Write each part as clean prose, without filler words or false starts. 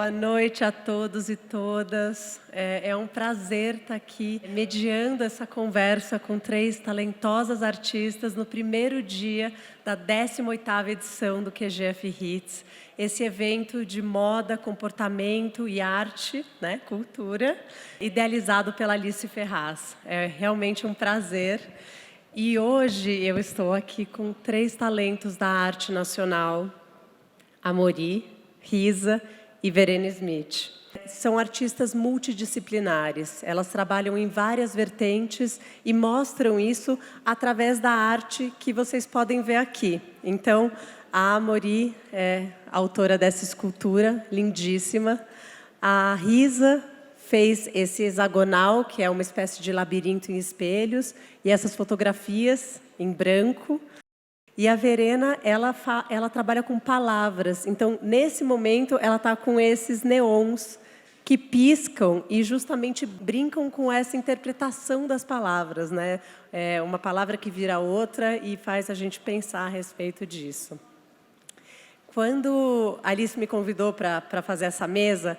Boa noite a todos e todas. É um prazer estar aqui mediando essa conversa com 3 talentosas artistas no primeiro dia da 18ª edição do QGF Hits. Esse evento de moda, comportamento e arte, né, cultura, idealizado pela Alice Ferraz. É realmente um prazer. E hoje eu estou aqui com 3 talentos da arte nacional, Amori, Risa e Verena Smith. São artistas multidisciplinares, elas trabalham em várias vertentes e mostram isso através da arte que vocês podem ver aqui. Então, a Amori é autora dessa escultura lindíssima. A Risa fez esse hexagonal, que é uma espécie de labirinto em espelhos, e essas fotografias em branco. E a Verena, ela trabalha com palavras. Então, nesse momento, ela está com esses neons que piscam e justamente brincam com essa interpretação das palavras, né? É uma palavra que vira outra e faz a gente pensar a respeito disso. Quando a Alice me convidou para fazer essa mesa,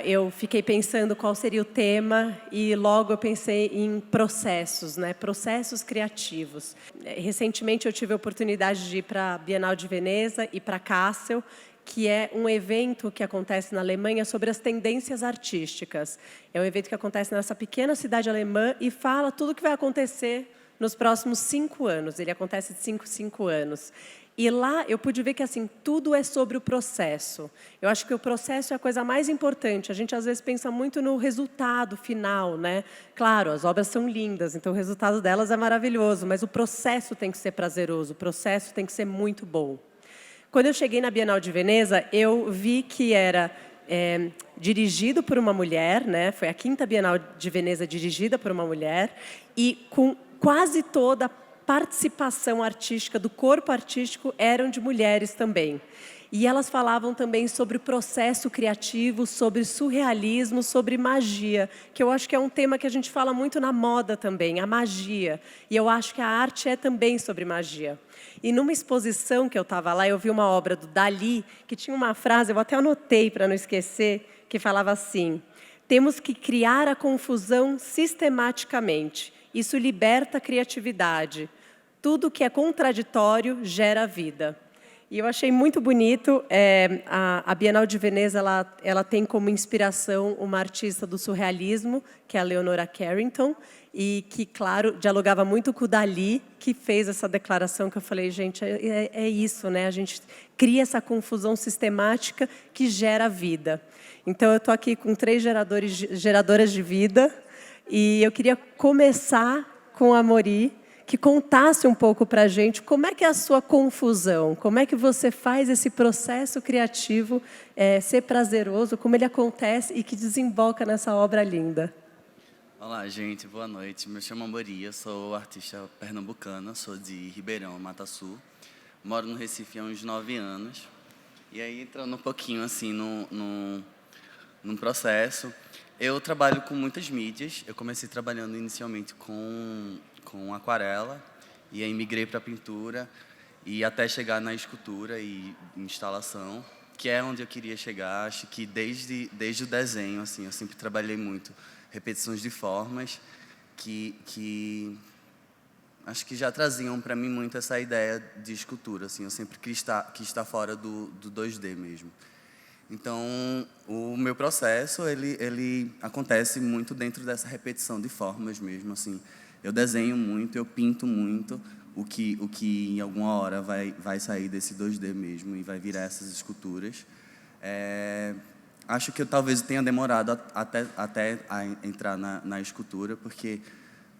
eu fiquei pensando qual seria o tema e logo eu pensei em processos, né? Processos criativos. Recentemente eu tive a oportunidade de ir para a Bienal de Veneza e para Kassel, que é um evento que acontece na Alemanha sobre as tendências artísticas. É um evento que acontece nessa pequena cidade alemã e fala tudo o que vai acontecer nos próximos 5 anos. Ele acontece de 5 em 5 anos. E lá eu pude ver que assim, tudo é sobre o processo. Eu acho que o processo é a coisa mais importante. A gente às vezes pensa muito no resultado final, né? Claro, as obras são lindas, então o resultado delas é maravilhoso, mas o processo tem que ser prazeroso, o processo tem que ser muito bom. Quando eu cheguei na Bienal de Veneza, eu vi que era dirigido por uma mulher, né? Foi a 5ª Bienal de Veneza dirigida por uma mulher, e com quase toda a participação artística, do corpo artístico, eram de mulheres também. E elas falavam também sobre o processo criativo, sobre surrealismo, sobre magia, que eu acho que é um tema que a gente fala muito na moda também, a magia. E eu acho que a arte é também sobre magia. E numa exposição que eu estava lá, eu vi uma obra do Dalí, que tinha uma frase, eu até anotei para não esquecer, que falava assim: temos que criar a confusão sistematicamente. Isso liberta a criatividade. Tudo que é contraditório gera vida. E eu achei muito bonito. A Bienal de Veneza ela tem como inspiração uma artista do surrealismo, que é a Leonora Carrington, e que, claro, dialogava muito com o Dalí, que fez essa declaração que eu falei, gente, é isso, né? A gente cria essa confusão sistemática que gera vida. Então, eu estou aqui com 3 geradoras de vida, e eu queria começar com a Amori, que contasse um pouco para a gente como é que é a sua confusão, como é que você faz esse processo criativo ser prazeroso, como ele acontece e que desemboca nessa obra linda. Olá, gente, boa noite. Me chamo Amori, eu sou artista pernambucana, sou de Ribeirão, Mata Sul. Moro no Recife há uns 9 anos. E aí, entrando um pouquinho assim num processo, eu trabalho com muitas mídias. Eu comecei trabalhando inicialmente com aquarela, e aí migrei para pintura, e até chegar na escultura e instalação, que é onde eu queria chegar. Acho que desde o desenho, assim, eu sempre trabalhei muito repetições de formas que acho que já traziam para mim muito essa ideia de escultura. Assim, eu sempre quis estar fora do 2D mesmo. Então, o meu processo ele acontece muito dentro dessa repetição de formas mesmo. Assim, eu desenho muito, eu pinto muito, o que em alguma hora vai sair desse 2D mesmo e vai virar essas esculturas. Acho que eu talvez tenha demorado até a entrar na escultura, porque,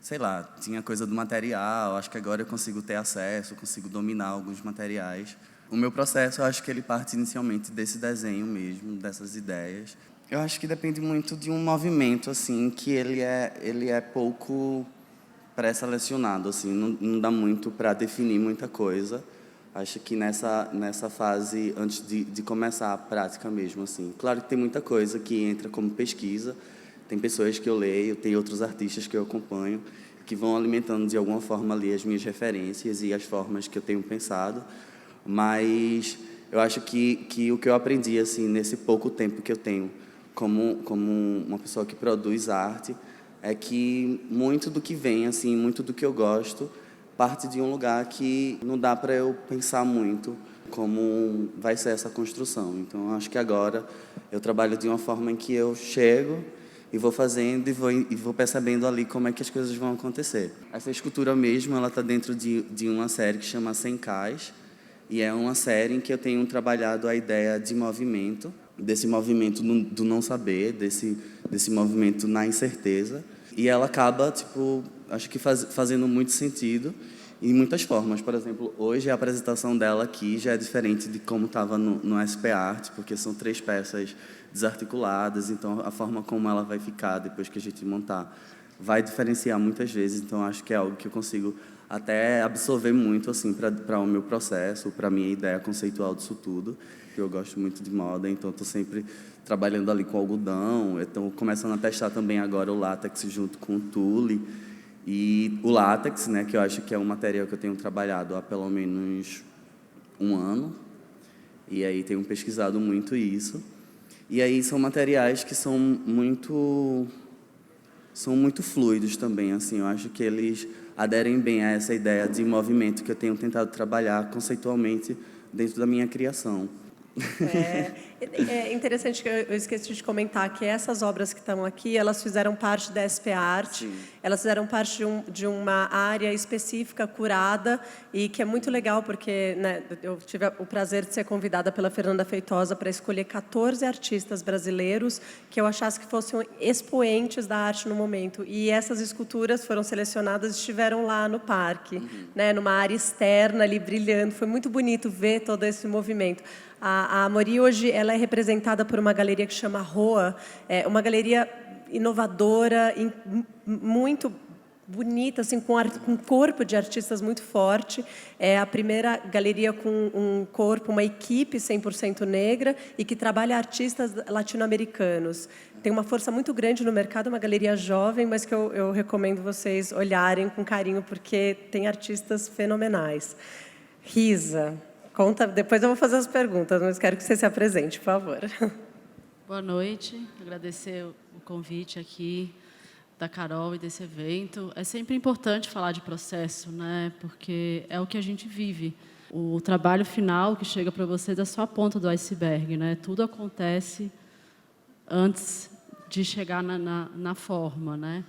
sei lá, tinha coisa do material. Acho que agora eu consigo ter acesso, consigo dominar alguns materiais. O meu processo, eu acho que ele parte inicialmente desse desenho mesmo, dessas ideias. Eu acho que depende muito de um movimento, assim, que ele é pouco pré-selecionado, assim, não dá muito para definir muita coisa. Acho que nessa fase, antes de começar a prática mesmo, assim. Claro que tem muita coisa que entra como pesquisa, tem pessoas que eu leio, tem outros artistas que eu acompanho, que vão alimentando de alguma forma ali as minhas referências e as formas que eu tenho pensado, mas eu acho que o que eu aprendi assim nesse pouco tempo que eu tenho como uma pessoa que produz arte é que muito do que vem, assim, muito do que eu gosto, parte de um lugar que não dá para eu pensar muito como vai ser essa construção. Então, acho que agora eu trabalho de uma forma em que eu chego e vou fazendo e vou percebendo ali como é que as coisas vão acontecer. Essa escultura mesmo, ela está dentro de uma série que chama Senkais, e é uma série em que eu tenho trabalhado a ideia de movimento, desse movimento do não saber, desse movimento na incerteza. E ela acaba, tipo, acho que fazendo muito sentido em muitas formas. Por exemplo, hoje a apresentação dela aqui já é diferente de como estava no SP Art, porque são 3 peças desarticuladas, então a forma como ela vai ficar depois que a gente montar vai diferenciar muitas vezes. Então acho que é algo que eu consigo até absorver muito assim para o meu processo, para a minha ideia conceitual disso tudo. Eu gosto muito de moda, então estou sempre trabalhando ali com algodão. Estou começando a testar também agora o látex junto com o tule. E o látex, né, que eu acho que é um material que eu tenho trabalhado há pelo menos 1 ano. E aí tenho pesquisado muito isso. E aí são materiais que são muito fluidos também, assim. Eu acho que eles aderem bem a essa ideia de movimento que eu tenho tentado trabalhar conceitualmente dentro da minha criação. É interessante que eu esqueci de comentar que essas obras que estão aqui, elas fizeram parte da SP Art, elas fizeram parte de uma área específica, curada, e que é muito legal, porque, né, eu tive o prazer de ser convidada pela Fernanda Feitosa para escolher 14 artistas brasileiros que eu achasse que fossem expoentes da arte no momento. E essas esculturas foram selecionadas e estiveram lá no parque, né, numa área externa ali, brilhando. Foi muito bonito ver todo esse movimento. A Amori hoje ela é representada por uma galeria que chama Roa, uma galeria inovadora, muito bonita, assim, com um corpo de artistas muito forte. É a primeira galeria com um corpo, uma equipe 100% negra e que trabalha artistas latino-americanos. Tem uma força muito grande no mercado, uma galeria jovem, mas que eu recomendo vocês olharem com carinho, porque tem artistas fenomenais. Risa. Conta, depois eu vou fazer as perguntas, mas quero que você se apresente, por favor. Boa noite, agradecer o convite aqui da Carol e desse evento. É sempre importante falar de processo, né? Porque é o que a gente vive. O trabalho final que chega para vocês é só a ponta do iceberg, né? Tudo acontece antes de chegar na forma, né?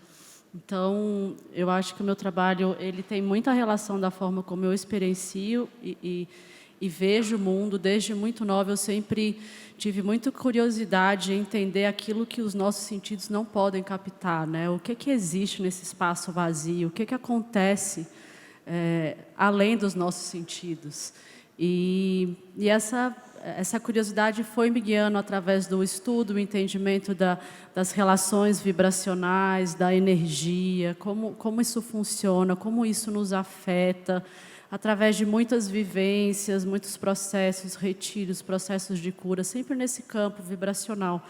Então, eu acho que o meu trabalho ele tem muita relação da forma como eu experiencio e vejo o mundo. Desde muito nova, eu sempre tive muita curiosidade em entender aquilo que os nossos sentidos não podem captar, né? O que existe nesse espaço vazio? O que acontece além dos nossos sentidos? E essa curiosidade foi me guiando através do estudo, o entendimento das relações vibracionais, da energia, como isso funciona, como isso nos afeta, através de muitas vivências, muitos processos, retiros, processos de cura, sempre nesse campo vibracional.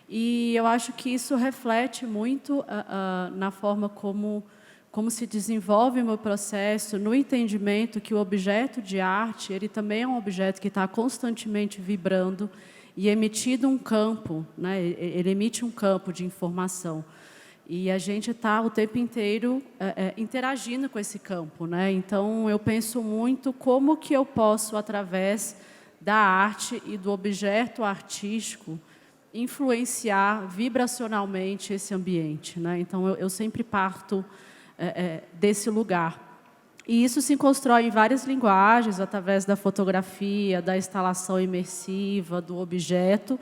E eu acho que isso reflete muito na forma como se desenvolve o meu processo, no entendimento que o objeto de arte, ele também é um objeto que está constantemente vibrando e emitindo um campo, né? Ele emite um campo de informação. E a gente está o tempo inteiro interagindo com esse campo, né? Então, eu penso muito como que eu posso, através da arte e do objeto artístico, influenciar vibracionalmente esse ambiente, né? Então, eu sempre parto desse lugar. E isso se constrói em várias linguagens, através da fotografia, da instalação imersiva, do objeto.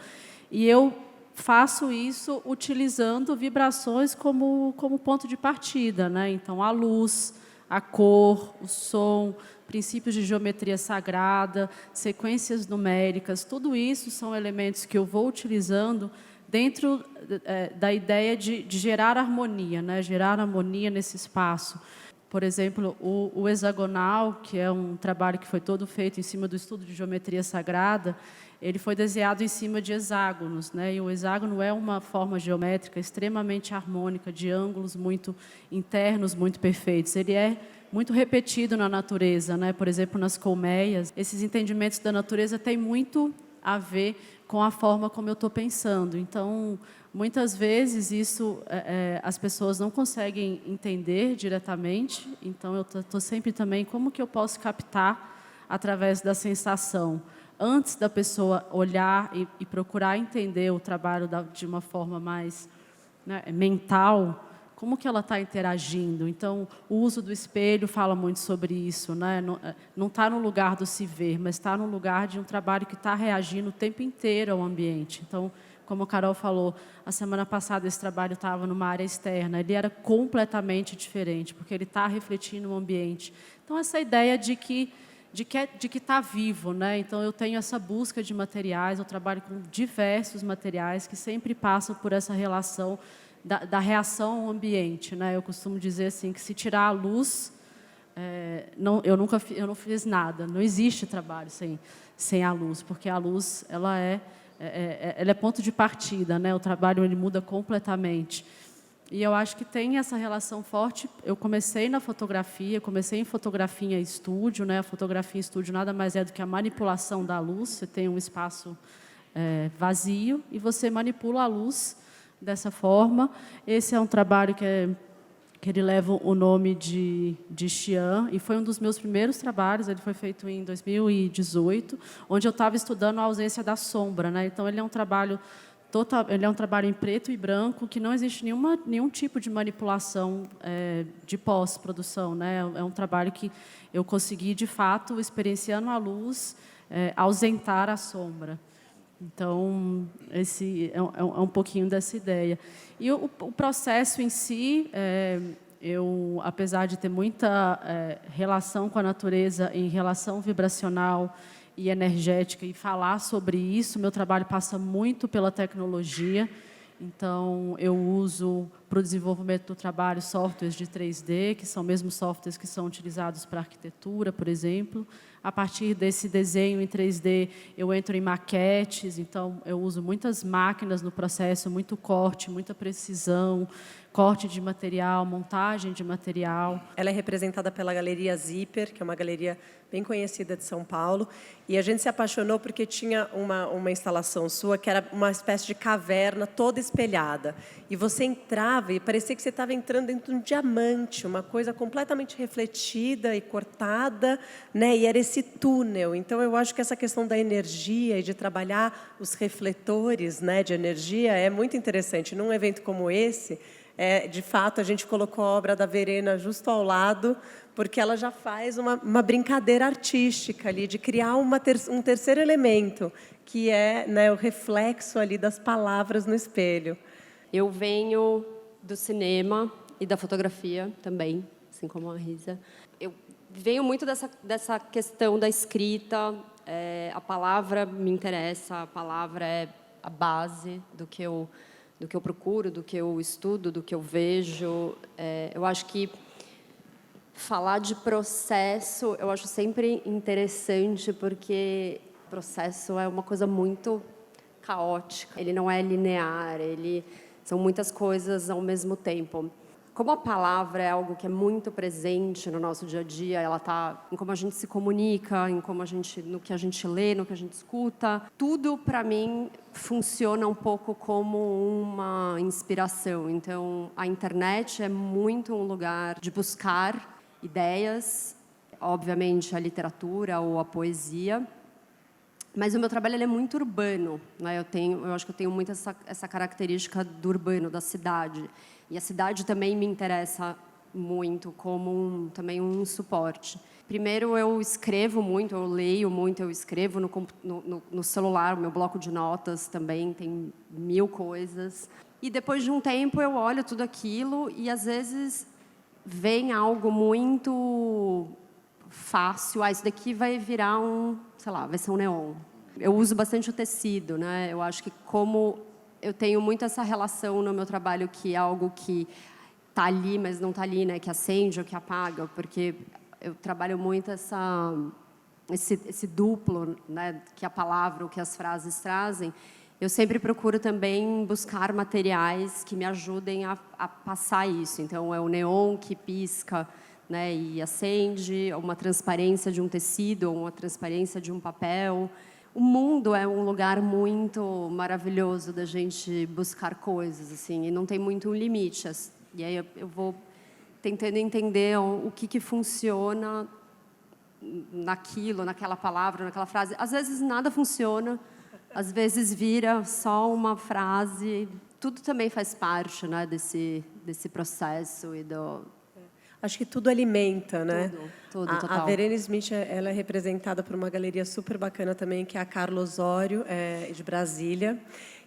E eu faço isso utilizando vibrações como ponto de partida, né? Então, a luz, a cor, o som, princípios de geometria sagrada, sequências numéricas, tudo isso são elementos que eu vou utilizando dentro da ideia de gerar harmonia, né? Gerar harmonia nesse espaço. Por exemplo, o hexagonal, que é um trabalho que foi todo feito em cima do estudo de geometria sagrada, ele foi desenhado em cima de hexágonos, né? E o hexágono é uma forma geométrica extremamente harmônica, de ângulos muito internos, muito perfeitos. Ele é muito repetido na natureza, né? Por exemplo, nas colmeias. Esses entendimentos da natureza têm muito a ver com a forma como eu estou pensando. Então, muitas vezes isso as pessoas não conseguem entender diretamente. Então, eu estou sempre também como que eu posso captar através da sensação. Antes da pessoa olhar e procurar entender o trabalho de uma forma mais, né, mental, como que ela está interagindo. Então, o uso do espelho fala muito sobre isso, né? Não está no lugar do se ver, mas está no lugar de um trabalho que está reagindo o tempo inteiro ao ambiente. Então, como a Carol falou, a semana passada esse trabalho estava numa área externa, ele era completamente diferente, porque ele está refletindo o ambiente. Então, essa ideia de que está vivo, né? Então, eu tenho essa busca de materiais, eu trabalho com diversos materiais que sempre passam por essa relação da reação ao ambiente, né? Eu costumo dizer assim, que se tirar a luz, eu não fiz nada, não existe trabalho sem a luz, porque a luz ela é ponto de partida, né? O trabalho ele muda completamente. E eu acho que tem essa relação forte. Eu comecei na fotografia, comecei em fotografia em estúdio, né? A fotografia em estúdio nada mais é do que a manipulação da luz. Você tem um espaço vazio e você manipula a luz dessa forma. Esse é um trabalho que ele leva o nome de Xian, e foi um dos meus primeiros trabalhos. Ele foi feito em 2018, onde eu estava estudando a ausência da sombra, né? Então, ele é um trabalho em preto e branco, que não existe nenhum tipo de manipulação de pós-produção, né? É um trabalho que eu consegui, de fato, experienciando a luz, ausentar a sombra. Então, esse é um pouquinho dessa ideia. E o processo em si, eu, apesar de ter muita relação com a natureza, em relação vibracional e energética, e falar sobre isso, meu trabalho passa muito pela tecnologia. Então, eu uso, para o desenvolvimento do trabalho, softwares de 3D, que são mesmo softwares que são utilizados para arquitetura, por exemplo. A partir desse desenho em 3D, eu entro em maquetes, então eu uso muitas máquinas no processo, muito corte, muita precisão, corte de material, montagem de material. Ela é representada pela Galeria Zipper, que é uma galeria bem conhecida de São Paulo, e a gente se apaixonou porque tinha uma instalação sua que era uma espécie de caverna toda espelhada. E você entrava e parecia que você estava entrando dentro de um diamante, uma coisa completamente refletida e cortada, né? E era esse túnel. Então, eu acho que essa questão da energia e de trabalhar os refletores, né, de energia é muito interessante. Num evento como esse, de fato, a gente colocou a obra da Verena justo ao lado, porque ela já faz uma brincadeira artística ali, de criar um terceiro elemento, que é, né, o reflexo ali das palavras no espelho. Eu venho do cinema e da fotografia também, assim como a Risa. Eu venho muito dessa questão da escrita. A palavra me interessa, a palavra é a base do que eu procuro, do que eu estudo, do que eu vejo. Eu acho que falar de processo, eu acho sempre interessante, porque processo é uma coisa muito caótica. Ele não é linear, são muitas coisas ao mesmo tempo. Como a palavra é algo que é muito presente no nosso dia a dia, ela está em como a gente se comunica, no que a gente lê, no que a gente escuta. Tudo, para mim, funciona um pouco como uma inspiração. Então, a internet é muito um lugar de buscar ideias, obviamente a literatura ou a poesia. Mas o meu trabalho ele é muito urbano, né? Eu acho que eu tenho muito essa característica do urbano, da cidade. E a cidade também me interessa muito como também um suporte. Primeiro, eu escrevo muito, eu leio muito, eu escrevo no celular, o meu bloco de notas também tem 1000 coisas. E depois de um tempo, eu olho tudo aquilo e, às vezes, vem algo muito fácil. Isso daqui vai virar vai ser um neon. Eu uso bastante o tecido, né? Eu acho que como eu tenho muito essa relação no meu trabalho, que é algo que está ali, mas não está ali, né? Que acende ou que apaga, porque eu trabalho muito esse duplo, né? Que a palavra ou que as frases trazem. Eu sempre procuro também buscar materiais que me ajudem a passar isso. Então, é o neon que pisca né, e acende, uma transparência de um tecido, uma transparência de um papel. O mundo é um lugar muito maravilhoso da gente buscar coisas, assim, e não tem muito um limite. E aí eu vou tentando entender o que funciona naquilo, naquela palavra, naquela frase. Às vezes nada funciona, às vezes vira só uma frase. Tudo também faz parte, né, desse processo e do... Acho que tudo alimenta, né? Tudo, A total. Verena Smith, ela é representada por uma galeria super bacana também, que é a Carla Osório, de Brasília.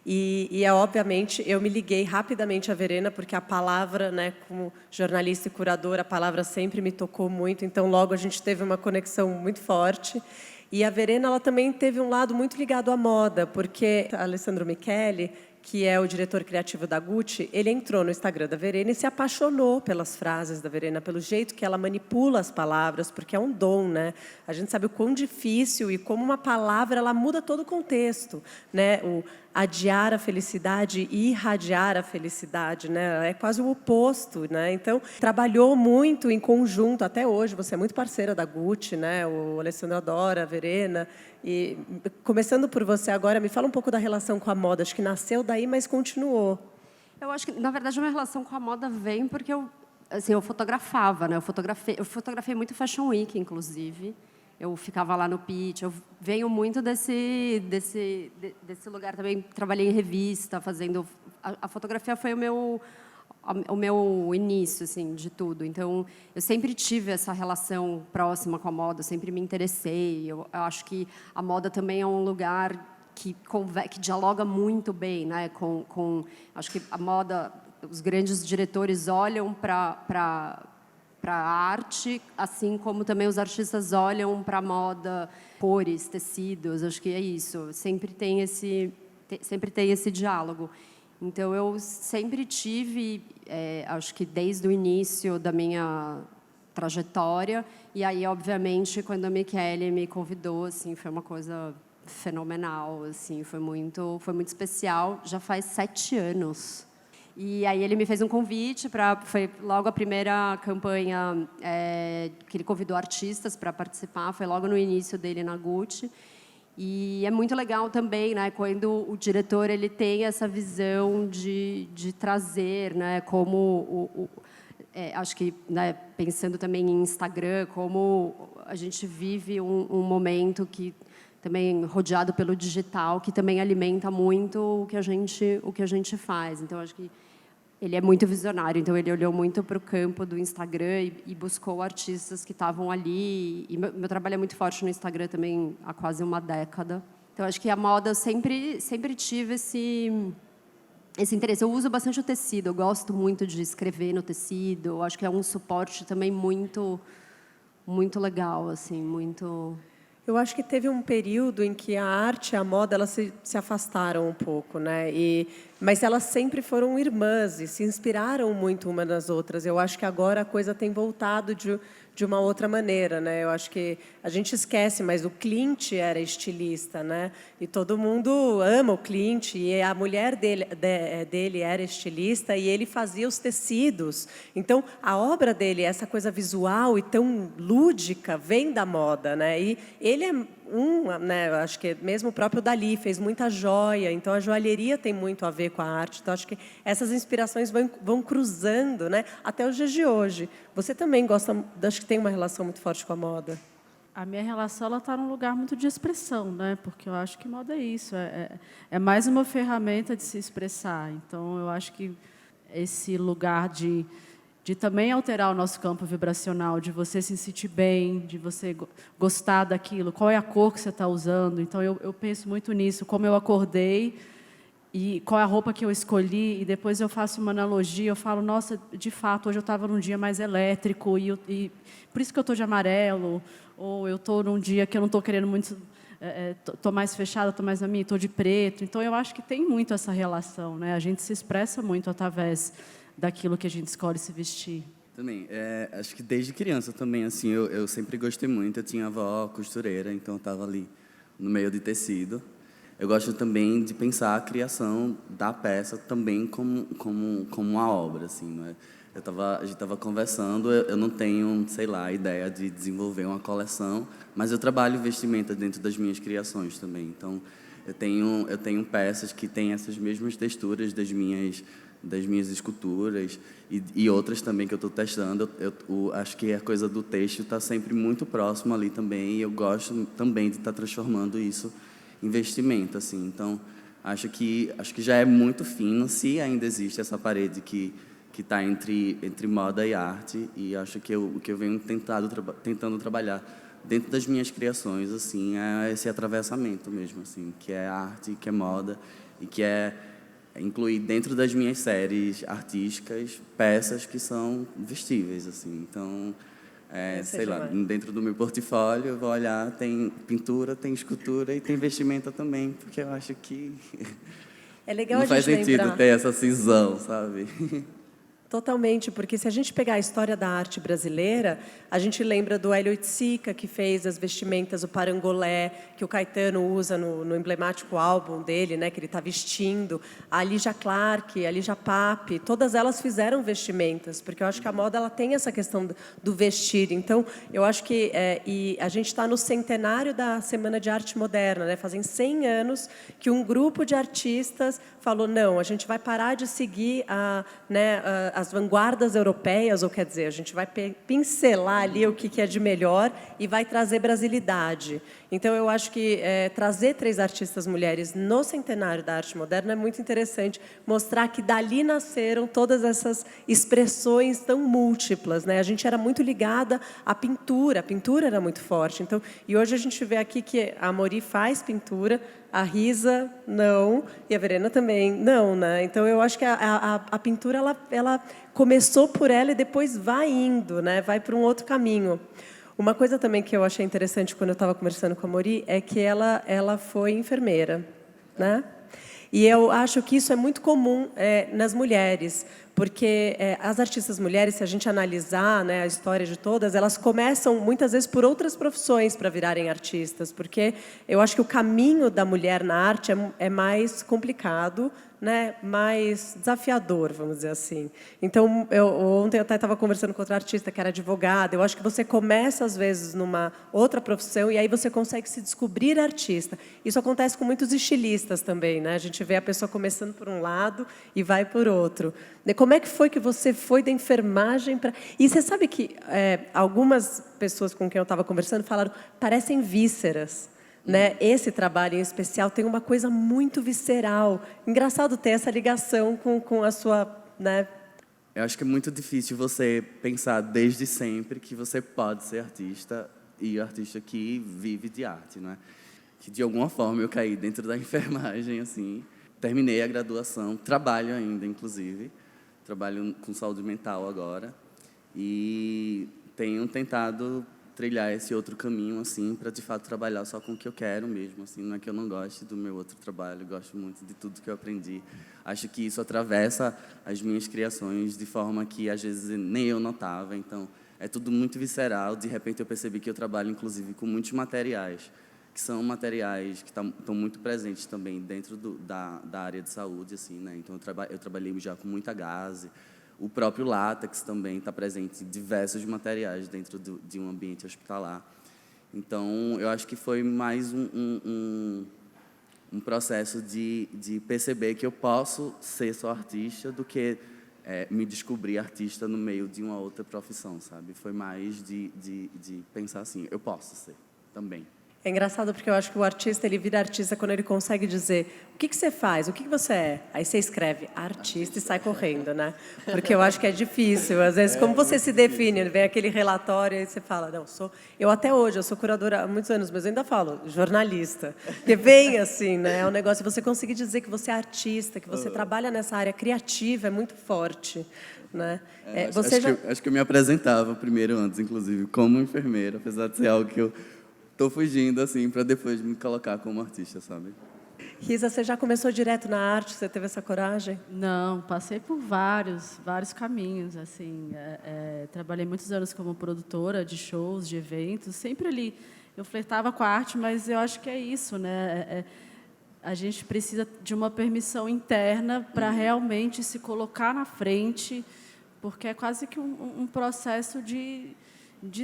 E obviamente, eu me liguei rapidamente à Verena, porque a palavra, né, como jornalista e curadora, a palavra sempre me tocou muito, então logo a gente teve uma conexão muito forte. E a Verena, ela também teve um lado muito ligado à moda, porque Alessandro Michele, que é o diretor criativo da Gucci, ele entrou no Instagram da Verena e se apaixonou pelas frases da Verena, pelo jeito que ela manipula as palavras, porque é um dom, né? A gente sabe o quão difícil e como uma palavra ela muda todo o contexto, né? O adiar a felicidade e irradiar a felicidade, né? É quase o oposto, né? Então, trabalhou muito em conjunto até hoje. Você é muito parceira da Gucci, né? O Alessandro adora a Verena. E começando por você agora, me fala um pouco da relação com a moda. Acho que nasceu daí, mas continuou. Eu acho que, na verdade, a minha relação com a moda vem porque eu fotografava, né? Eu fotografei muito Fashion Week, inclusive. Eu ficava lá no pitch. Eu venho muito desse lugar também. Trabalhei em revista, fazendo... A fotografia foi o meu início, assim, de tudo. Então, eu sempre tive essa relação próxima com a moda, eu sempre me interessei. Eu acho que a moda também é um lugar que dialoga muito bem, né? Acho que a moda, os grandes diretores olham para a arte, assim como também os artistas olham para a moda, cores, tecidos. Acho que é isso. Sempre tem esse diálogo. Então, eu sempre tive, acho que desde o início da minha trajetória, e aí, obviamente, quando a Michele me convidou, assim, foi uma coisa fenomenal, assim, foi muito especial. Já faz 7 anos. E aí ele me fez um convite foi logo a primeira campanha que ele convidou artistas para participar, foi logo no início dele na Gucci. E é muito legal também, né, quando o diretor ele tem essa visão de trazer, né, como acho que, né, pensando também em Instagram, como a gente vive um momento que também rodeado pelo digital, que também alimenta muito o que a gente faz. Então, acho que ele é muito visionário, então ele olhou muito para o campo do Instagram e buscou artistas que estavam ali. E meu trabalho é muito forte no Instagram também há quase uma década. Então, acho que a moda eu sempre tive esse interesse. Eu uso bastante o tecido, eu gosto muito de escrever no tecido. Eu acho que é um suporte também muito legal, assim, muito... Eu acho que teve um período em que a arte e a moda elas se afastaram um pouco, né? Mas elas sempre foram irmãs e se inspiraram muito umas nas outras. Eu acho que agora a coisa tem voltado de uma outra maneira, né? Eu acho que a gente esquece, mas o Clint era estilista, né? E todo mundo ama o Clint, e a mulher dele era estilista e ele fazia os tecidos. Então, a obra dele, essa coisa visual e tão lúdica, vem da moda, né? E ele é né? Eu acho que mesmo o próprio Dalí fez muita joia, então a joalheria tem muito a ver com a arte. Então, acho que essas inspirações vão cruzando, né? Até os dias de hoje. Você também gosta, acho que tem uma relação muito forte com a moda. A minha relação ela está num lugar muito de expressão, né? Porque eu acho que moda é isso, é mais uma ferramenta de se expressar. Então, eu acho que esse lugar de também alterar o nosso campo vibracional, de você se sentir bem, de você gostar daquilo, qual é a cor que você está usando. Então, eu penso muito nisso, como eu acordei e qual é a roupa que eu escolhi, e depois eu faço uma analogia, eu falo, nossa, de fato, hoje eu estava num dia mais elétrico, e por isso que eu estou de amarelo, ou eu estou num dia que eu não estou querendo muito, estou mais fechada, estou mais na minha, estou de preto. Então, eu acho que tem muito essa relação, né? A gente se expressa muito através daquilo que a gente escolhe se vestir. Também, acho que desde criança também, assim, eu sempre gostei muito. Eu tinha avó costureira, então eu estava ali no meio de tecido. Eu gosto também de pensar a criação da peça também como uma obra, assim, não é? A gente estava conversando, eu não tenho, sei lá, a ideia de desenvolver uma coleção, mas eu trabalho vestimenta dentro das minhas criações também. Então, eu tenho peças que têm essas mesmas texturas das minhas esculturas e outras também que eu estou testando. Acho que a coisa do têxtil está sempre muito próximo ali também, e eu gosto também de estar transformando isso em vestimenta, assim. Então, acho que já é muito fino, se ainda existe essa parede que está entre moda e arte, e acho que o que eu venho tentando trabalhar dentro das minhas criações, assim, é esse atravessamento mesmo, assim, que é arte, que é moda, e que é incluir dentro das minhas séries artísticas peças que são vestíveis, assim. Então, sei lá, dentro do meu portfólio, eu vou olhar, tem pintura, tem escultura e tem vestimenta também, porque eu acho que É legal não a faz gente sentido lembrar. ter essa cisão, sabe? Totalmente, porque se a gente pegar a história da arte brasileira, a gente lembra do Hélio Oiticica, que fez as vestimentas, o parangolé, que o Caetano usa no emblemático álbum dele, né, que ele está vestindo, a Lígia Clark, a Lígia Pape, todas elas fizeram vestimentas, porque eu acho que a moda ela tem essa questão do vestir. Então, eu acho que e a gente está no centenário da Semana de Arte Moderna, né, fazem 100 anos que um grupo de artistas falou, não, a gente vai parar de seguir as vanguardas europeias, ou quer dizer, a gente vai pincelar ali o que é de melhor e vai trazer brasilidade. Então, eu acho que trazer 3 artistas mulheres no centenário da arte moderna é muito interessante, mostrar que dali nasceram todas essas expressões tão múltiplas, né? A gente era muito ligada à pintura, a pintura era muito forte. Então, e hoje a gente vê aqui que a Amori faz pintura, a Risa, não, e a Verena também, não, né? Então, eu acho que a pintura, ela começou por ela e depois vai indo, né? Vai para um outro caminho. Uma coisa também que eu achei interessante quando eu estava conversando com a Amori é que ela foi enfermeira, né? E eu acho que isso é muito comum nas mulheres, porque as artistas mulheres, se a gente analisar, né, a história de todas, elas começam muitas vezes por outras profissões para virarem artistas, porque eu acho que o caminho da mulher na arte é mais complicado, né, mais desafiador, vamos dizer assim. Então, ontem eu até estava conversando com outra artista que era advogada. Eu acho que você começa, às vezes, numa outra profissão e aí você consegue se descobrir artista. Isso acontece com muitos estilistas também, né? A gente vê a pessoa começando por um lado e vai por outro. Como é que foi que você foi da enfermagem para... E você sabe que algumas pessoas com quem eu estava conversando falaram, parecem vísceras. Né? Esse trabalho em especial tem uma coisa muito visceral. Engraçado ter essa ligação com a sua... Né? Eu acho que é muito difícil você pensar desde sempre que você pode ser artista e artista que vive de arte, né? Que de alguma forma eu caí dentro da enfermagem, assim, terminei a graduação, trabalho ainda, inclusive, trabalho com saúde mental agora e tenho tentado trilhar esse outro caminho, assim, para de fato trabalhar só com o que eu quero mesmo, assim, não é que eu não goste do meu outro trabalho, gosto muito de tudo que eu aprendi. Acho que isso atravessa as minhas criações de forma que às vezes nem eu notava, então é tudo muito visceral. De repente eu percebi que eu trabalho inclusive com muitos materiais, que são materiais que estão muito presentes também dentro da área de saúde, assim, né? Então eu trabalhei já com muita gaze. O próprio látex também está presente em diversos materiais dentro de um ambiente hospitalar. Então, eu acho que foi mais um processo de perceber que eu posso ser só artista do que me descobrir artista no meio de uma outra profissão, sabe? Foi mais de pensar assim, eu posso ser também. É engraçado porque eu acho que o artista ele vira artista quando ele consegue dizer o que você faz, o que você é. Aí você escreve artista e sai correndo, né? Porque eu acho que é difícil. Às vezes, como você se define, vem aquele relatório e você fala, não, eu até hoje, eu sou curadora há muitos anos, mas eu ainda falo jornalista. Porque vem assim, né? É um negócio, você conseguir dizer que você é artista, que você trabalha nessa área criativa, é muito forte. Né? Acho que eu me apresentava primeiro antes, inclusive, como enfermeira, apesar de ser algo que eu estou fugindo, assim, para depois me colocar como artista, sabe? Risa, você já começou direto na arte? Você teve essa coragem? Não, passei por vários caminhos, assim. Trabalhei muitos anos como produtora de shows, de eventos. Sempre ali eu flertava com a arte, mas eu acho que é isso, né? A gente precisa de uma permissão interna para realmente se colocar na frente, porque é quase que um processo de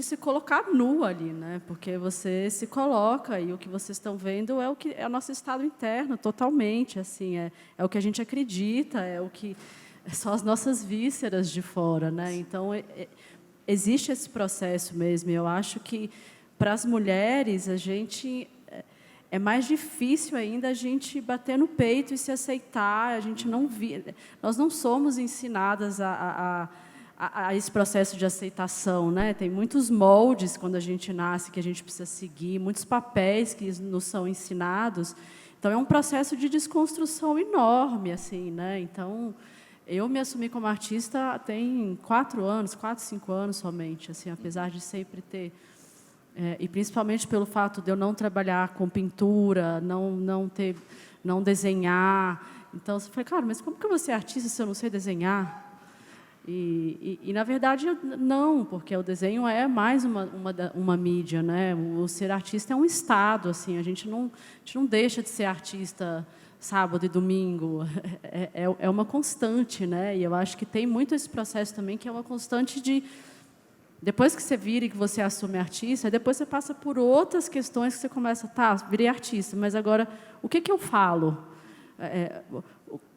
se colocar nu ali, né? Porque você se coloca e o que vocês estão vendo é o nosso estado interno, totalmente, assim, é o que a gente acredita, são as nossas vísceras de fora, né? Então existe esse processo mesmo. Eu acho que para as mulheres é mais difícil ainda a gente bater no peito e se aceitar. Nós não somos ensinadas a esse processo de aceitação, né? Tem muitos moldes quando a gente nasce que a gente precisa seguir, muitos papéis que nos são ensinados. Então é um processo de desconstrução enorme, assim, né? Então eu me assumi como artista tem 4 anos, 4, 5 anos somente, assim, apesar de sempre ter e principalmente pelo fato de eu não trabalhar com pintura, não desenhar. Então, eu falei, cara, mas como que eu vou ser artista se eu não sei desenhar? E na verdade, não, porque o desenho é mais uma mídia, né? O ser artista é um estado, assim, a gente não deixa de ser artista sábado e domingo, é uma constante, né? E eu acho que tem muito esse processo também, que é uma constante de... Depois que você vira e que você assume artista, depois você passa por outras questões que você começa, virei artista, mas agora, o que eu falo?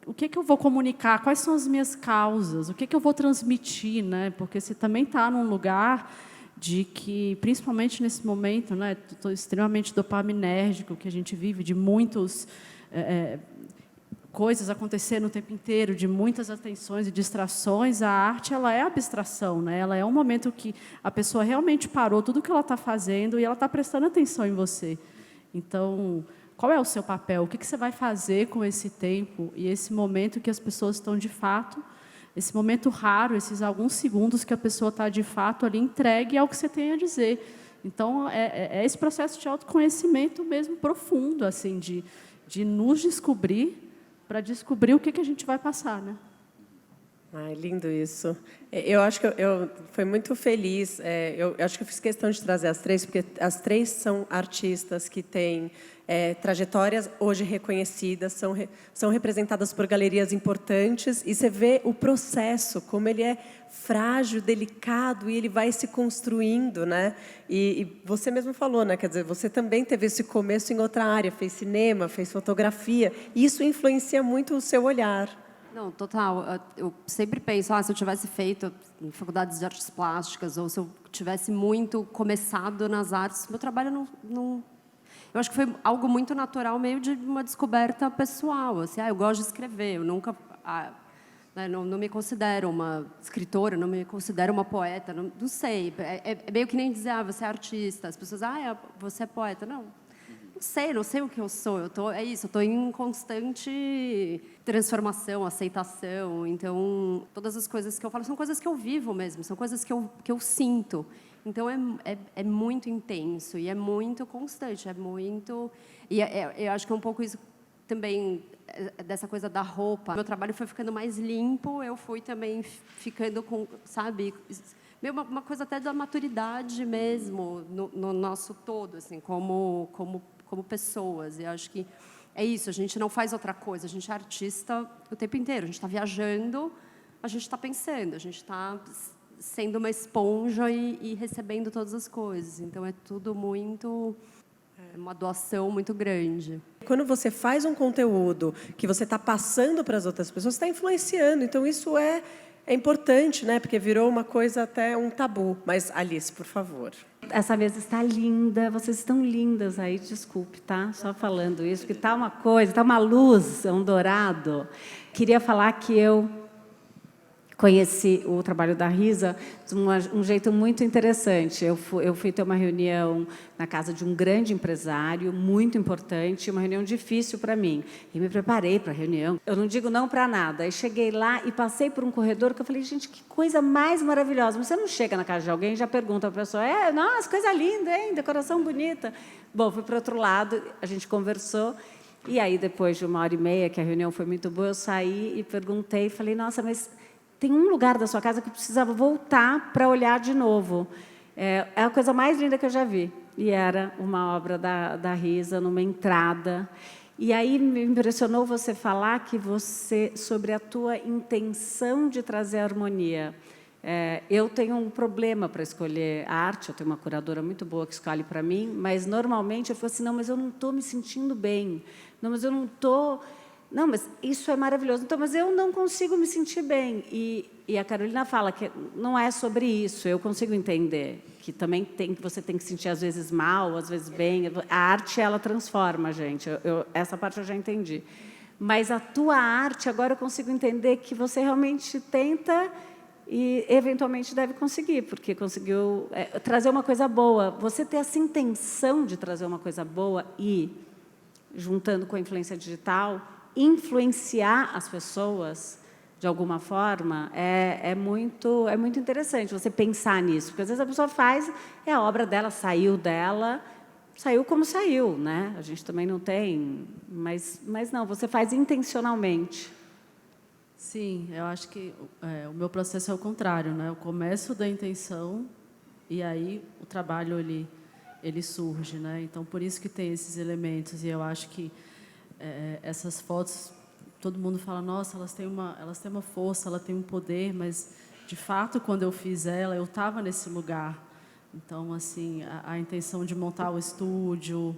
O que eu vou comunicar? Quais são as minhas causas? O que eu vou transmitir, né? Porque você também está num lugar de que, principalmente nesse momento, né, extremamente dopaminérgico que a gente vive, de muitos coisas acontecendo o tempo inteiro, de muitas atenções e distrações. A arte, ela é abstração, né? Ela é um momento que a pessoa realmente parou tudo o que ela está fazendo e ela está prestando atenção em você. Então, qual é o seu papel? O que você vai fazer com esse tempo e esse momento que as pessoas estão, de fato, esse momento raro, esses alguns segundos que a pessoa está, de fato, ali entregue ao que você tem a dizer. Então, é esse processo de autoconhecimento mesmo profundo, assim, de nos descobrir para descobrir o que a gente vai passar, né? Ai, lindo isso. Eu acho que eu fui muito feliz. Eu acho que eu fiz questão de trazer as 3, porque as 3 são artistas que têm trajetórias hoje reconhecidas, são representadas por galerias importantes, e você vê o processo, como ele é frágil, delicado, e ele vai se construindo, né? E você mesmo falou, né? Quer dizer, você também teve esse começo em outra área, fez cinema, fez fotografia, e isso influencia muito o seu olhar. Não, total. Eu sempre penso, se eu tivesse feito em faculdades de artes plásticas, ou se eu tivesse muito começado nas artes, meu trabalho não... Eu acho que foi algo muito natural, meio de uma descoberta pessoal. Assim, eu gosto de escrever, eu nunca... não me considero uma escritora, não me considero uma poeta, não sei. É meio que nem dizer, você é artista. As pessoas, você é poeta. Não sei o que eu sou. Eu estou em constante transformação, aceitação. Então, todas as coisas que eu falo são coisas que eu vivo mesmo, são coisas que eu sinto. Então, é muito intenso e é muito constante, é muito... E eu acho que é um pouco isso também, dessa coisa da roupa. Meu trabalho foi ficando mais limpo, eu fui também ficando com, sabe... Uma coisa até da maturidade mesmo, no nosso todo, assim, como pessoas. E acho que é isso, a gente não faz outra coisa, a gente é artista o tempo inteiro, a gente está viajando, a gente está pensando, a gente está sendo uma esponja e recebendo todas as coisas. Então, é tudo muito... uma doação muito grande. Quando você faz um conteúdo que você está passando para as outras pessoas, você está influenciando. Então, isso é importante, né? Porque virou uma coisa, até um tabu. Mas, Alice, por favor. Essa mesa está linda, vocês estão lindas aí, desculpe, tá? Só falando isso, porque está uma coisa, está uma luz, um dourado. Queria falar que eu conheci o trabalho da Risa de um jeito muito interessante. Eu fui ter uma reunião na casa de um grande empresário, muito importante, uma reunião difícil para mim. E me preparei para a reunião. Eu não digo não para nada. Aí cheguei lá e passei por um corredor que eu falei, gente, que coisa mais maravilhosa. Você não chega na casa de alguém e já pergunta para a pessoa, nossa, coisa linda, hein? Decoração bonita. Bom, fui para o outro lado, a gente conversou. E aí, depois de 1h30, que a reunião foi muito boa, eu saí e perguntei, falei, nossa, mas... tem um lugar da sua casa que eu precisava voltar para olhar de novo. É a coisa mais linda que eu já vi. E era uma obra da Risa, numa entrada. E aí me impressionou você falar sobre a tua intenção de trazer harmonia. Eu tenho um problema para escolher a arte, eu tenho uma curadora muito boa que escolhe para mim, mas normalmente eu falo assim, não, mas eu não estou me sentindo bem, não, mas eu não estou... Não, mas isso é maravilhoso, então, mas eu não consigo me sentir bem. E a Carolina fala que não é sobre isso, eu consigo entender, que também você tem que sentir, às vezes, mal, às vezes bem. A arte, ela transforma a gente, essa parte eu já entendi. Mas a tua arte, agora eu consigo entender que você realmente tenta e, eventualmente, deve conseguir, porque conseguiu trazer uma coisa boa. Você ter essa intenção de trazer uma coisa boa e, juntando com a influência digital, influenciar as pessoas de alguma forma é muito interessante você pensar nisso, porque às vezes a pessoa faz, a obra dela, saiu como saiu, né? A gente também não tem, mas não, você faz intencionalmente. Sim, eu acho que o meu processo é o contrário, né? Eu começo da intenção e aí o trabalho ele surge, né? Então por isso que tem esses elementos, e eu acho que essas fotos, todo mundo fala, nossa, elas têm uma força, ela tem um poder, mas de fato quando eu fiz ela, eu estava nesse lugar. Então assim, a intenção de montar o estúdio,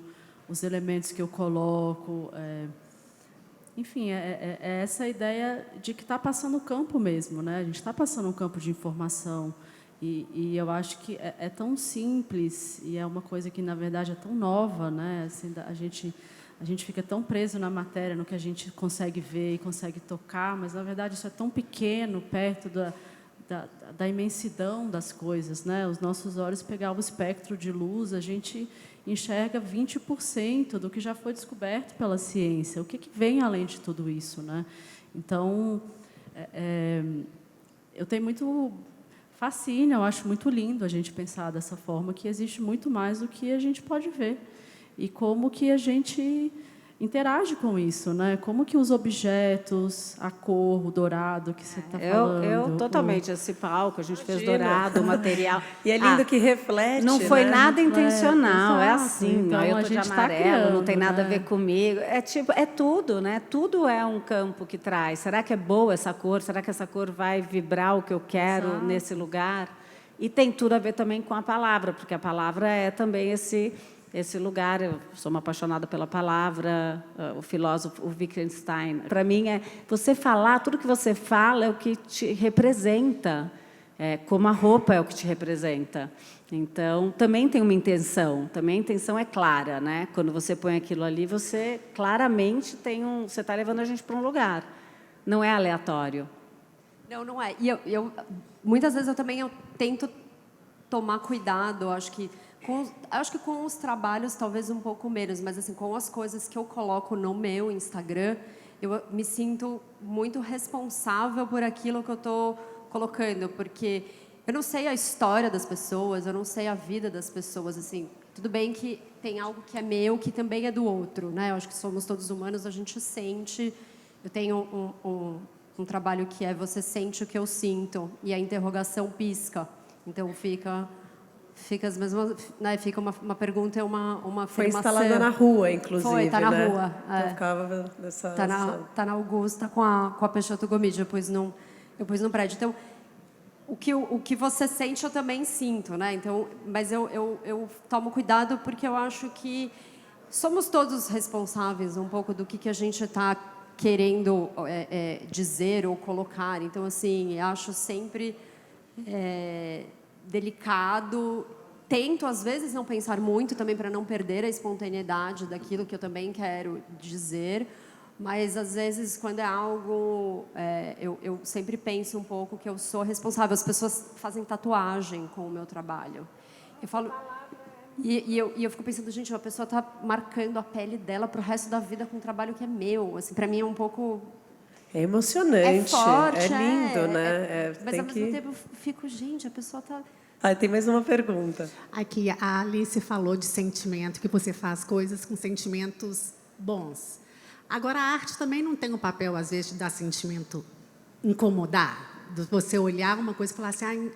os elementos que eu coloco, enfim, é essa ideia de que está passando o campo mesmo, né? A gente está passando um campo de informação e eu acho que é tão simples e é uma coisa que na verdade é tão nova, né? Assim, a gente fica tão preso na matéria, no que a gente consegue ver e consegue tocar, mas, na verdade, isso é tão pequeno perto da imensidão das coisas, né? Os nossos olhos pegavam o espectro de luz, a gente enxerga 20% do que já foi descoberto pela ciência. O que vem além de tudo isso, né? Então, eu tenho muito fascínio, eu acho muito lindo a gente pensar dessa forma, que existe muito mais do que a gente pode ver. E como que a gente interage com isso, né? Como que os objetos, a cor, o dourado que você está falando... Eu totalmente, esse palco, a gente fez dourado, o material... E é lindo que reflete, não foi né? nada intencional, é assim, então, eu a estou de gente tá amarelo, criando, não tem nada né? a ver comigo. É tudo, né? Tudo é um campo que traz. Será que é boa essa cor? Será que essa cor vai vibrar o que eu quero nesse lugar? E tem tudo a ver também com a palavra, porque a palavra é também esse lugar. Eu sou uma apaixonada pela palavra, o filósofo Wittgenstein. Para mim, você falar, tudo que você fala é o que te representa, como a roupa é o que te representa. Então, também tem uma intenção, também a intenção é clara, né? Quando você põe aquilo ali, você claramente você está levando a gente para um lugar, não é aleatório. Não é. E muitas vezes eu tento tomar cuidado, acho que com os trabalhos talvez um pouco menos, mas assim, com as coisas que eu coloco no meu Instagram, eu me sinto muito responsável por aquilo que eu estou colocando, porque eu não sei a história das pessoas, eu não sei a vida das pessoas, assim, tudo bem que tem algo que é meu, que também é do outro, né? Eu acho que somos todos humanos, a gente sente. Eu tenho um trabalho que é você sente o que eu sinto, e a interrogação pisca, então fica as mesmas, né? Fica uma pergunta e uma afirmação. Foi instalada na rua, inclusive. Foi, tá na né? rua. Eu ficava nessa... Tá na Augusta com a Peixoto Gomide, eu pus no prédio. Então, o que você sente, eu também sinto, né? Então, mas eu tomo cuidado porque eu acho que somos todos responsáveis um pouco do que a gente está querendo dizer ou colocar. Então, assim, acho sempre delicado. Tento, às vezes, não pensar muito também para não perder a espontaneidade daquilo que eu também quero dizer. Mas, às vezes, quando é algo... eu sempre penso um pouco que eu sou responsável. As pessoas fazem tatuagem com o meu trabalho. Eu falo... E eu fico pensando, gente, a pessoa está marcando a pele dela para o resto da vida com um trabalho que é meu. Assim, para mim é um pouco... É emocionante. É forte, é lindo, né? Mas, ao mesmo tempo, eu fico, gente, a pessoa está... Tem mais uma pergunta. Aqui, a Alice falou de sentimento, que você faz coisas com sentimentos bons. Agora, a arte também não tem o papel, às vezes, de dar sentimento, incomodar. De você olhar uma coisa e falar assim,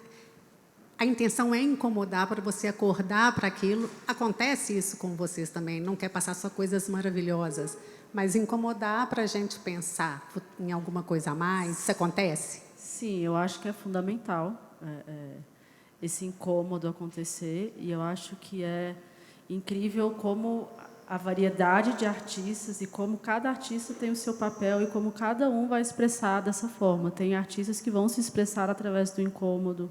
a intenção é incomodar para você acordar para aquilo. Acontece isso com vocês também, não quer passar só coisas maravilhosas, mas incomodar para a gente pensar em alguma coisa a mais. Isso acontece? Sim, eu acho que é fundamental. esse incômodo acontecer, e eu acho que é incrível como a variedade de artistas e como cada artista tem o seu papel e como cada um vai expressar dessa forma. Tem artistas que vão se expressar através do incômodo,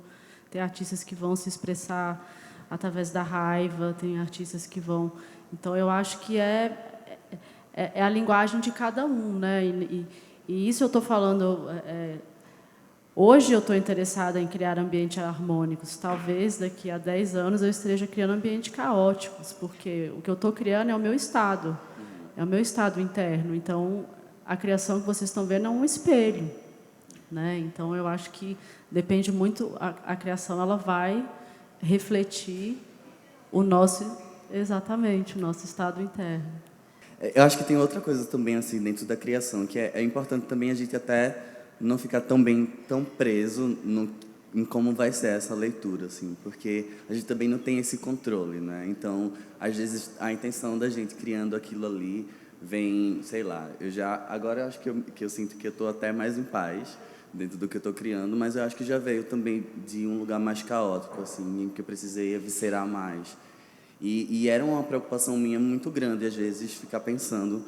tem artistas que vão se expressar através da raiva, tem artistas que vão... Então, eu acho que é a linguagem de cada um, né? E isso eu estou falando... Hoje eu estou interessada em criar ambientes harmônicos. Talvez daqui a 10 anos eu esteja criando ambientes caóticos, porque o que eu estou criando é o meu estado interno. Então, a criação que vocês estão vendo é um espelho, né? Então, eu acho que depende muito, a criação ela vai refletir exatamente o nosso estado interno. Eu acho que tem outra coisa também assim dentro da criação, que é importante também a gente até não ficar tão preso em como vai ser essa leitura, assim, porque a gente também não tem esse controle, né? Então, às vezes, a intenção da gente criando aquilo ali vem, sei lá, agora eu acho que eu sinto que eu estou até mais em paz dentro do que eu estou criando, mas eu acho que já veio também de um lugar mais caótico, assim, em que eu precisei eviscerar mais. E era uma preocupação minha muito grande, às vezes, ficar pensando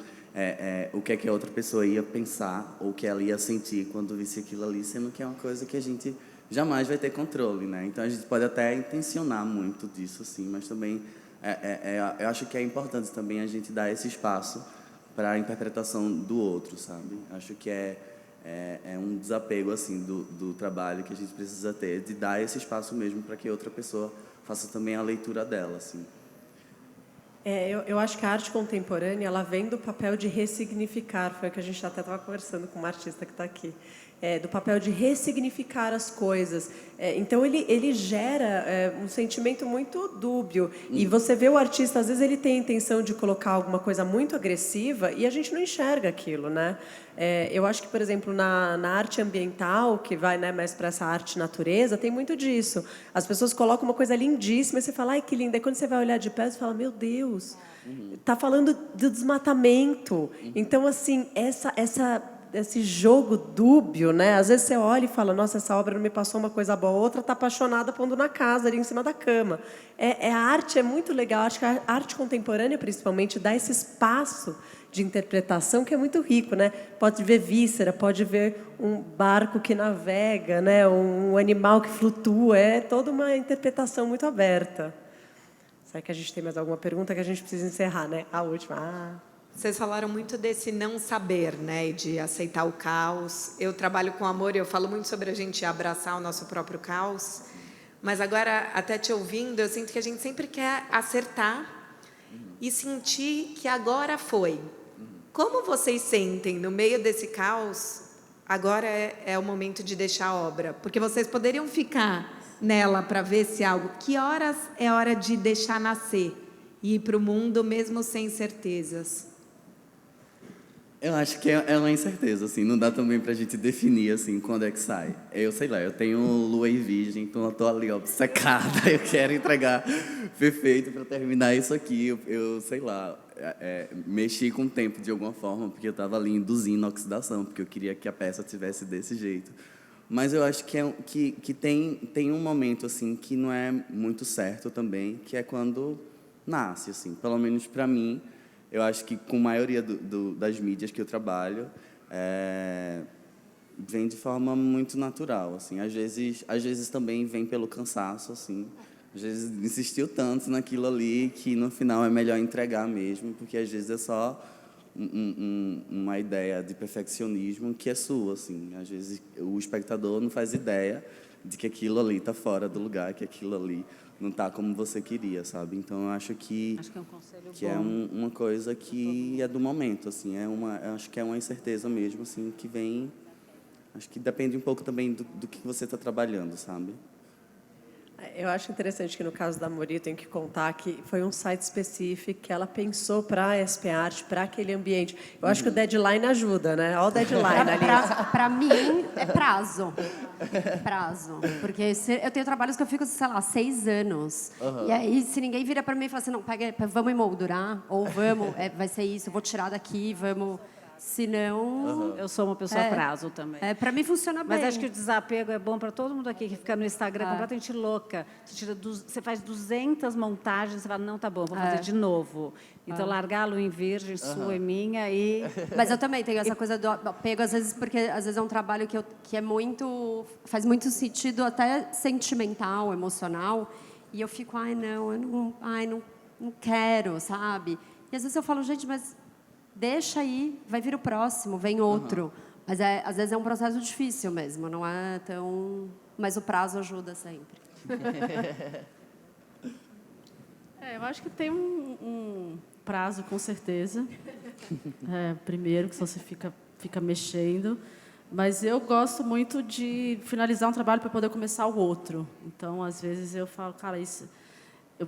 o que é que a outra pessoa ia pensar ou o que ela ia sentir quando visse aquilo ali, sendo que é uma coisa que a gente jamais vai ter controle, né? Então, a gente pode até intencionar muito disso, assim, mas também eu acho que é importante também a gente dar esse espaço para a interpretação do outro, sabe? Acho que é um desapego, assim, do trabalho que a gente precisa ter, de dar esse espaço mesmo para que outra pessoa faça também a leitura dela, assim. Eu acho que a arte contemporânea ela vem do papel de ressignificar, foi o que a gente até estava conversando com uma artista que está aqui, do papel de ressignificar as coisas. Então, ele gera um sentimento muito dúbio. E você vê o artista, às vezes, ele tem a intenção de colocar alguma coisa muito agressiva e a gente não enxerga aquilo, né? Eu acho que, por exemplo, na arte ambiental, que vai, né, mais para essa arte natureza, tem muito disso. As pessoas colocam uma coisa lindíssima e você fala, ai, que linda. E quando você vai olhar de perto, você fala, meu Deus, está falando do desmatamento. Então, assim, esse jogo dúbio, né? Às vezes você olha e fala, nossa, essa obra não me passou uma coisa boa, outra está apaixonada pondo na casa, ali em cima da cama. A arte é muito legal, acho que a arte contemporânea, principalmente, dá esse espaço de interpretação que é muito rico, né? Pode ver víscera, pode ver um barco que navega, né? Um animal que flutua, é toda uma interpretação muito aberta. Será que a gente tem mais alguma pergunta que a gente precisa encerrar, né? A última. Vocês falaram muito desse não saber, né, de aceitar o caos. Eu trabalho com amor e eu falo muito sobre a gente abraçar o nosso próprio caos. Mas agora, até te ouvindo, eu sinto que a gente sempre quer acertar e sentir que agora foi. Como vocês sentem no meio desse caos? Agora é o momento de deixar a obra, porque vocês poderiam ficar nela para ver se algo. Que horas é hora de deixar nascer e ir para o mundo mesmo sem certezas? Eu acho que é uma incerteza, assim, não dá também pra gente definir, assim, quando é que sai. Eu sei lá, eu tenho lua e virgem, então eu tô ali obcecada, eu quero entregar perfeito para terminar isso aqui. Eu sei lá, mexi com o tempo de alguma forma, porque eu tava ali induzindo a oxidação, porque eu queria que a peça tivesse desse jeito. Mas eu acho que tem um momento, assim, que não é muito certo também, que é quando nasce, assim, pelo menos para mim. Eu acho que, com a maioria das mídias que eu trabalho, vem de forma muito natural, assim. Às vezes também vem pelo cansaço, assim. Às vezes insistiu tanto naquilo ali que, no final, é melhor entregar mesmo, porque, às vezes, é só uma ideia de perfeccionismo que é sua, assim. Às vezes, o espectador não faz ideia de que aquilo ali está fora do lugar, que aquilo ali não está como você queria, sabe? Então, eu acho que é um conselho que bom. uma coisa que é do momento, assim, eu acho que é uma incerteza mesmo, assim, que vem, acho que depende um pouco também do que você está trabalhando, sabe? Eu acho interessante que, no caso da Mori, eu tenho que contar que foi um site específico que ela pensou para a SP Art, para aquele ambiente. Eu acho que o deadline ajuda, né? Olha o deadline ali. Para mim, é prazo. Prazo. Porque eu tenho trabalhos que eu fico, sei lá, 6 anos. E aí, se ninguém vira para mim e fala assim, não, vamos emoldurar, ou vamos, vai ser isso, eu vou tirar daqui, vamos... Se não, Eu sou uma pessoa É. prazo também. para mim funciona bem. Mas acho que o desapego é bom para todo mundo aqui que fica no Instagram completamente louca. Você faz 200 montagens, você fala, não, tá bom, vou fazer de novo. Então, largar a lua em virgem, sua e minha, e... Mas eu também tenho essa coisa do apego, às vezes, porque às vezes é um trabalho que é muito... faz muito sentido, até sentimental, emocional, e eu fico, não quero, sabe? E às vezes eu falo, gente, mas deixa aí, vai vir o próximo, vem outro. Mas às vezes é um processo difícil mesmo, não é tão... Mas o prazo ajuda sempre. Eu acho que tem um prazo, com certeza. Primeiro, que você fica mexendo. Mas eu gosto muito de finalizar um trabalho para poder começar o outro. Então, às vezes, eu falo, cara, isso...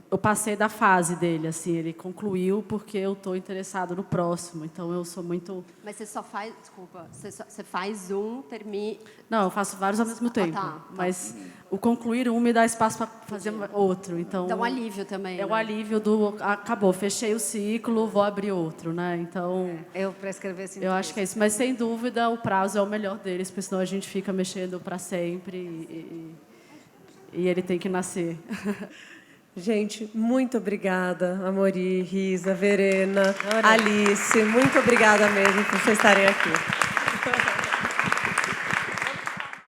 Eu passei da fase dele, assim, ele concluiu porque eu estou interessado no próximo. Então, eu sou muito... Mas você só faz... Desculpa. Você faz um, termina... Não, eu faço vários ao mesmo tempo. tá. Mas o concluir um me dá espaço para fazer outro. Então, Dá um alívio também, É o né? alívio do... Acabou, fechei o ciclo, vou abrir outro, né? Então... Eu, para escrever assim... Eu acho que é isso. Mas, sem dúvida, o prazo é o melhor deles, porque senão a gente fica mexendo para sempre e ele tem que nascer. Gente, muito obrigada, Amori, Risa, Verena, Alice. Muito obrigada mesmo por vocês estarem aqui.